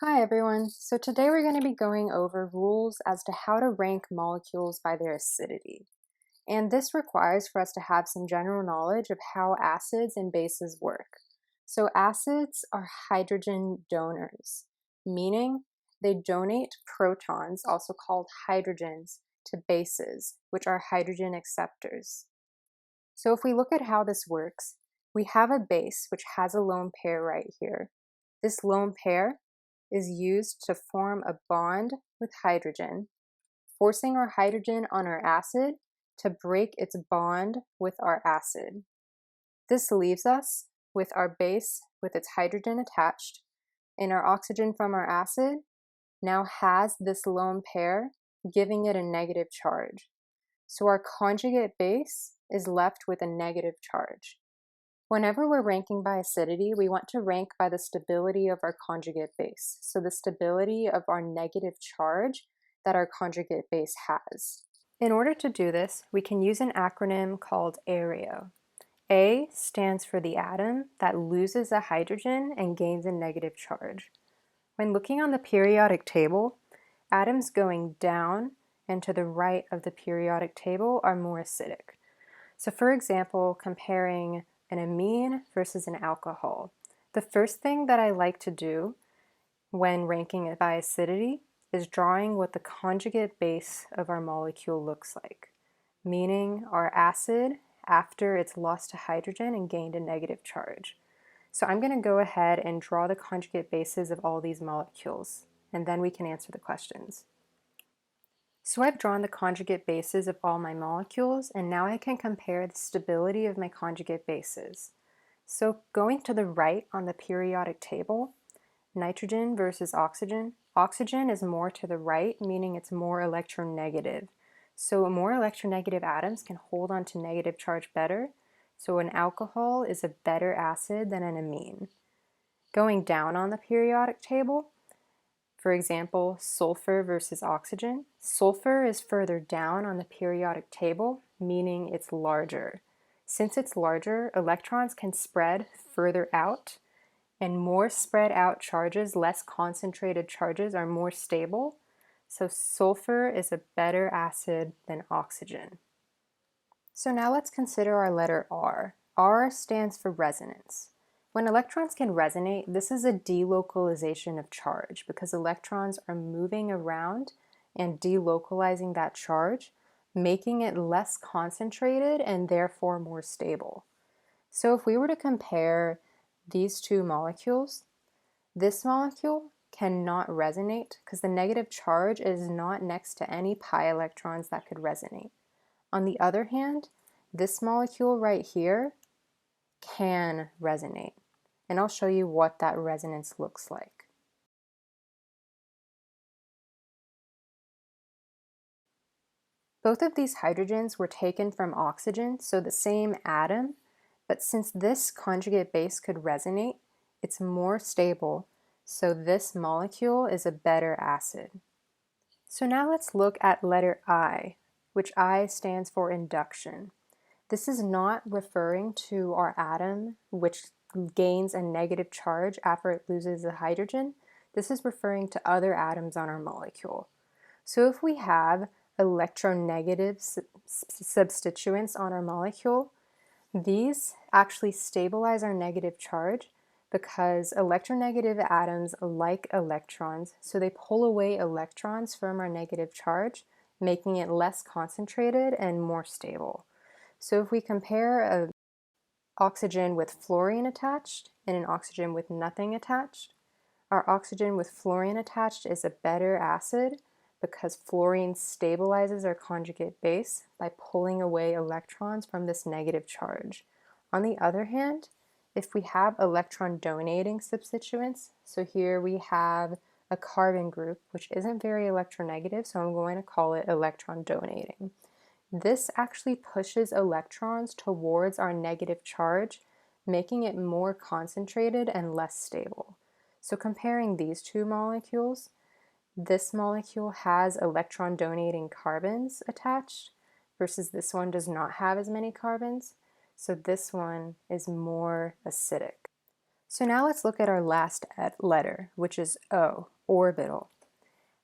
Hi everyone. So today we're going to be going over rules as to how to rank molecules by their acidity. And this requires for us to have some general knowledge of how acids and bases work. So acids are hydrogen donors, meaning they donate protons, also called hydrogens, to bases, which are hydrogen acceptors. So if we look at how this works, we have a base which has a lone pair right here. This lone pair is used to form a bond with hydrogen, forcing our hydrogen on our acid to break its bond with our acid. This leaves us with our base with its hydrogen attached, and our oxygen from our acid now has this lone pair, giving it a negative charge. So our conjugate base is left with a negative charge. Whenever we're ranking by acidity, we want to rank by the stability of our conjugate base. So the stability of our negative charge that our conjugate base has. In order to do this, we can use an acronym called AREO. A stands for the atom that loses a hydrogen and gains a negative charge. When looking on the periodic table, atoms going down and to the right of the periodic table are more acidic. So for example, comparing an amine versus an alcohol. The first thing that I like to do when ranking it by acidity is drawing what the conjugate base of our molecule looks like, meaning our acid after it's lost a hydrogen and gained a negative charge. So I'm going to go ahead and draw the conjugate bases of all these molecules, and then we can answer the questions. So I've drawn the conjugate bases of all my molecules, and now I can compare the stability of my conjugate bases. So going to the right on the periodic table, nitrogen versus oxygen. Oxygen is more to the right, meaning it's more electronegative. So more electronegative atoms can hold on to negative charge better. So an alcohol is a better acid than an amine. Going down on the periodic table, for example, sulfur versus oxygen. Sulfur is further down on the periodic table, meaning it's larger. Since it's larger, electrons can spread further out, and more spread out charges, less concentrated charges, are more stable. So sulfur is a better acid than oxygen. So now let's consider our letter R. R stands for resonance. When electrons can resonate, this is a delocalization of charge because electrons are moving around and delocalizing that charge, making it less concentrated and therefore more stable. So if we were to compare these two molecules, this molecule cannot resonate because the negative charge is not next to any pi electrons that could resonate. On the other hand, this molecule right here can resonate. And I'll show you what that resonance looks like. Both of these hydrogens were taken from oxygen, so the same atom, but since this conjugate base could resonate, it's more stable, so this molecule is a better acid. So now let's look at letter I, which I stands for induction. This is not referring to our atom, which gains a negative charge after it loses a hydrogen. This is referring to other atoms on our molecule. So if we have electronegative substituents on our molecule, these actually stabilize our negative charge because electronegative atoms like electrons, so they pull away electrons from our negative charge, making it less concentrated and more stable. So if we compare an oxygen with fluorine attached and an oxygen with nothing attached, our oxygen with fluorine attached is a better acid because fluorine stabilizes our conjugate base by pulling away electrons from this negative charge. On the other hand, if we have electron donating substituents, so here we have a carbon group which isn't very electronegative, so I'm going to call it electron donating. This actually pushes electrons towards our negative charge, making it more concentrated and less stable. So comparing these two molecules, this molecule has electron donating carbons attached versus this one does not have as many carbons. So this one is more acidic. So now let's look at our last letter, which is O, orbital.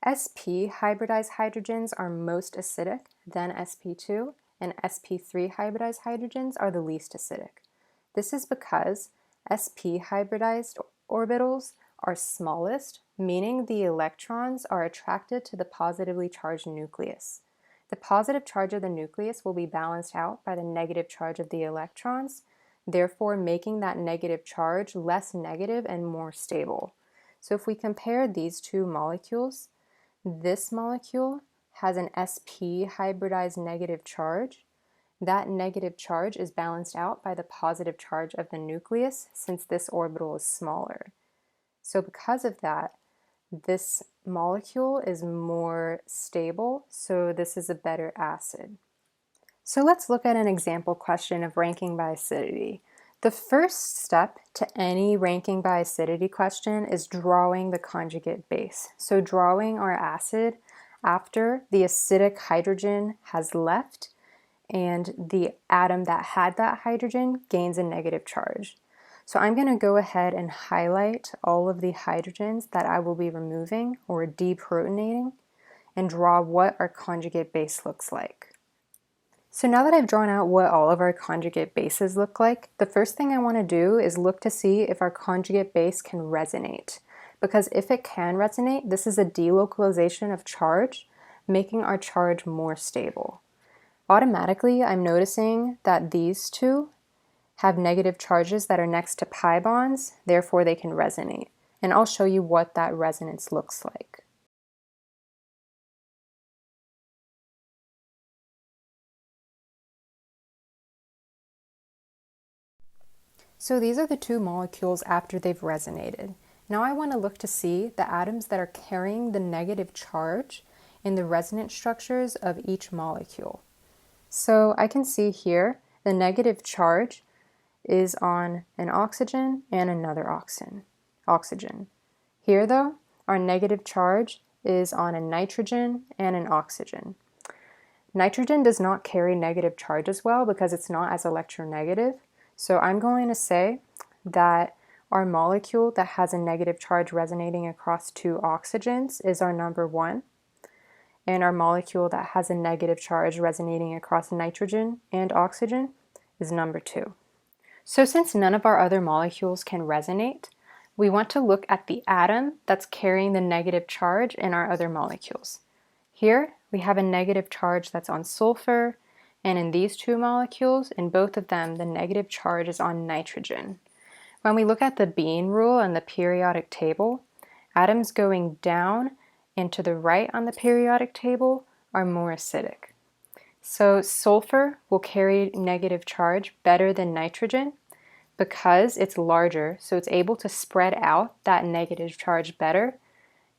sp hybridized hydrogens are most acidic, then sp2, and sp3 hybridized hydrogens are the least acidic. This is because sp hybridized orbitals are smallest, meaning the electrons are attracted to the positively charged nucleus. The positive charge of the nucleus will be balanced out by the negative charge of the electrons, therefore making that negative charge less negative and more stable. So if we compare these two molecules, this molecule has an sp hybridized negative charge. That negative charge is balanced out by the positive charge of the nucleus since this orbital is smaller. So because of that, this molecule is more stable, so this is a better acid. So let's look at an example question of ranking by acidity. The first step to any ranking by acidity question is drawing the conjugate base. So drawing our acid after the acidic hydrogen has left and the atom that had that hydrogen gains a negative charge. So I'm going to go ahead and highlight all of the hydrogens that I will be removing or deprotonating and draw what our conjugate base looks like. So now that I've drawn out what all of our conjugate bases look like, the first thing I want to do is look to see if our conjugate base can resonate. Because if it can resonate, this is a delocalization of charge, making our charge more stable. Automatically, I'm noticing that these two have negative charges that are next to pi bonds, therefore they can resonate. And I'll show you what that resonance looks like. So these are the two molecules after they've resonated. Now I want to look to see the atoms that are carrying the negative charge in the resonance structures of each molecule. So I can see here the negative charge is on an oxygen and another oxygen. Here though, our negative charge is on a nitrogen and an oxygen. Nitrogen does not carry negative charge as well because it's not as electronegative. So I'm going to say that our molecule that has a negative charge resonating across two oxygens is our number 1. And our molecule that has a negative charge resonating across nitrogen and oxygen is number 2. So since none of our other molecules can resonate, we want to look at the atom that's carrying the negative charge in our other molecules. Here we have a negative charge that's on sulfur, and in these two molecules, in both of them, the negative charge is on nitrogen. When we look at the Bean rule and the periodic table, atoms going down and to the right on the periodic table are more acidic. So sulfur will carry negative charge better than nitrogen because it's larger, so it's able to spread out that negative charge better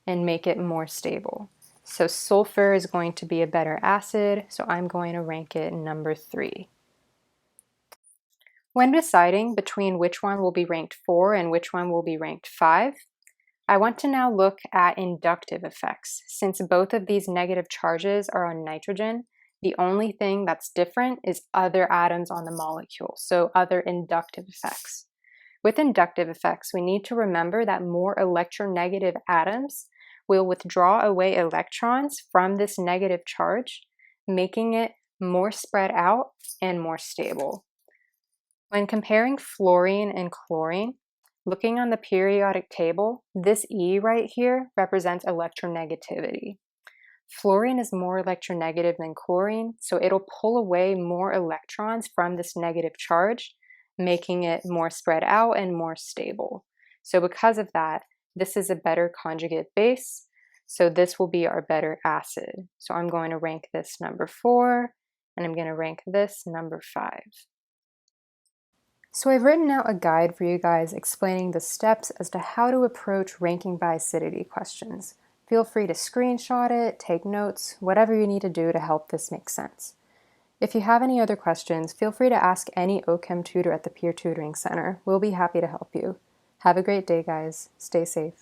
and make it more stable. So sulfur is going to be a better acid, so I'm going to rank it number 3. When deciding between which one will be ranked 4 and which one will be ranked 5, I want to now look at inductive effects. Since both of these negative charges are on nitrogen, the only thing that's different is other atoms on the molecule, so other inductive effects. With inductive effects, we need to remember that more electronegative atoms will withdraw away electrons from this negative charge, making it more spread out and more stable. When comparing fluorine and chlorine, looking on the periodic table, this E right here represents electronegativity. Fluorine is more electronegative than chlorine, so it'll pull away more electrons from this negative charge, making it more spread out and more stable. So because of that, this is a better conjugate base, so this will be our better acid. So I'm going to rank this number 4, and I'm going to rank this number 5. So I've written out a guide for you guys explaining the steps as to how to approach ranking by acidity questions. Feel free to screenshot it, take notes, whatever you need to do to help this make sense. If you have any other questions, feel free to ask any Ochem tutor at the Peer Tutoring Center. We'll be happy to help you. Have a great day, guys. Stay safe.